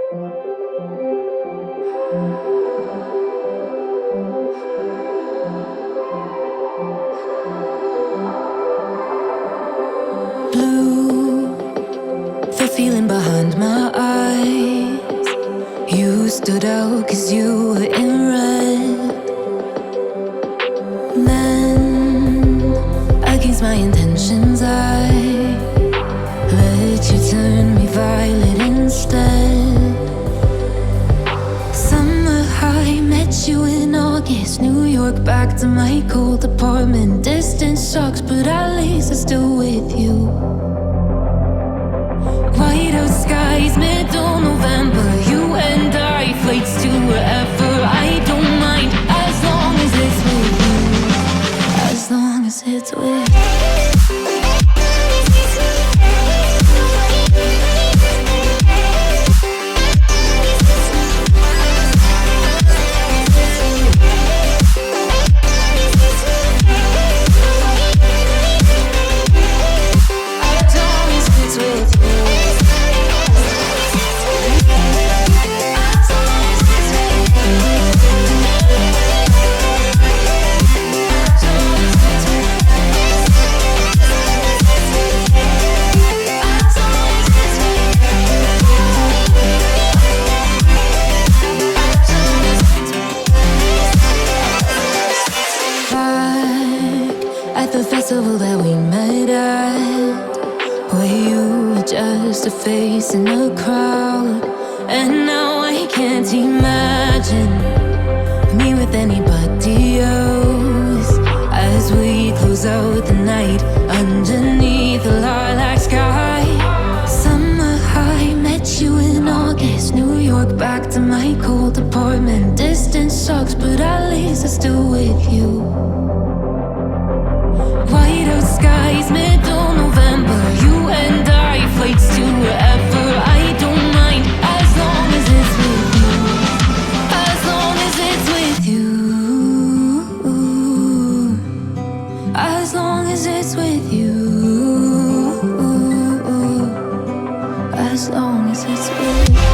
Blue, the feeling behind my eyes. You stood out 'cause you were in red. Then, against my intentions, I let you turn me violet instead. Summer high, met you in August. New York, back to my cold apartment. Distance sucks, but at least I'm still with you. White out skies, middle November. You and I, flights to wherever. I don't mind, as long as it's with you. As long as it's with you. That we met at, where you were just a face in a crowd. And now I can't imagine me with anybody else. As we close out the night underneath the lilac sky. Summer high, met you in August. New York, back to my cold apartment. Distance sucks, but at least I'm still with you. White out skies, middle November. You and I, flights to wherever. I don't mind, as long as it's with you. As long as it's with you. As long as it's with you. As long as it's with you.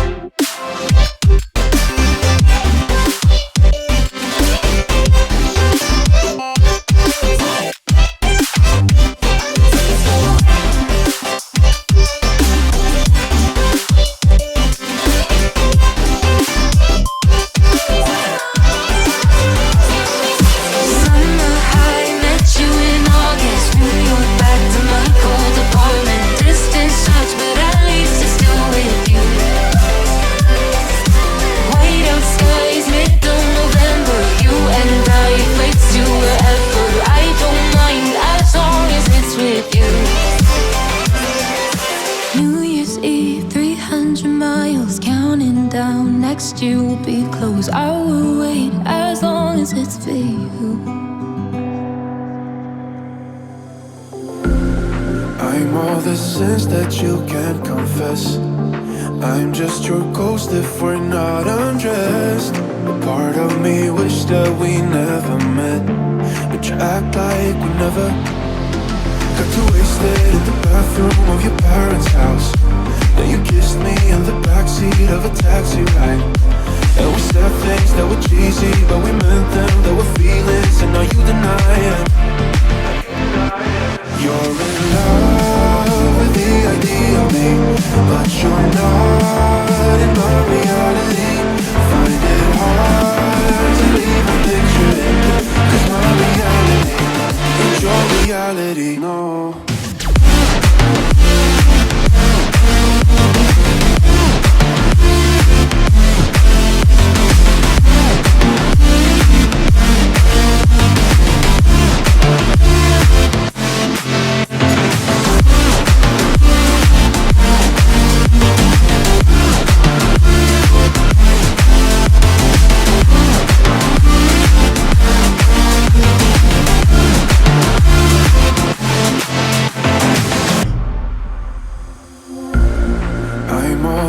I'm just your ghost if we're not undressed. A part of me wish that we never met, but you act like we never. Got too wasted in the bathroom of your parents' house. Then you kissed me in the backseat of a taxi ride. And we said things that were cheesy, but we meant them. There were feelings and now you deny it. You're in love with the idea of me, but you're not in my reality. Find it hard to leave a picture in, 'cause my reality ain't your reality, no.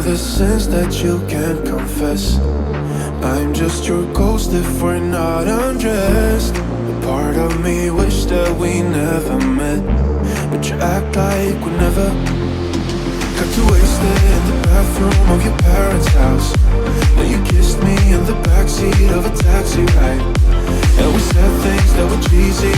The sins that you can't confess. I'm just your ghost if we're not undressed. A part of me wish that we never met, but you act like we never. Got too wasted in the bathroom of your parents' house. Then you kissed me in the backseat of a taxi ride. And we said things that were cheesy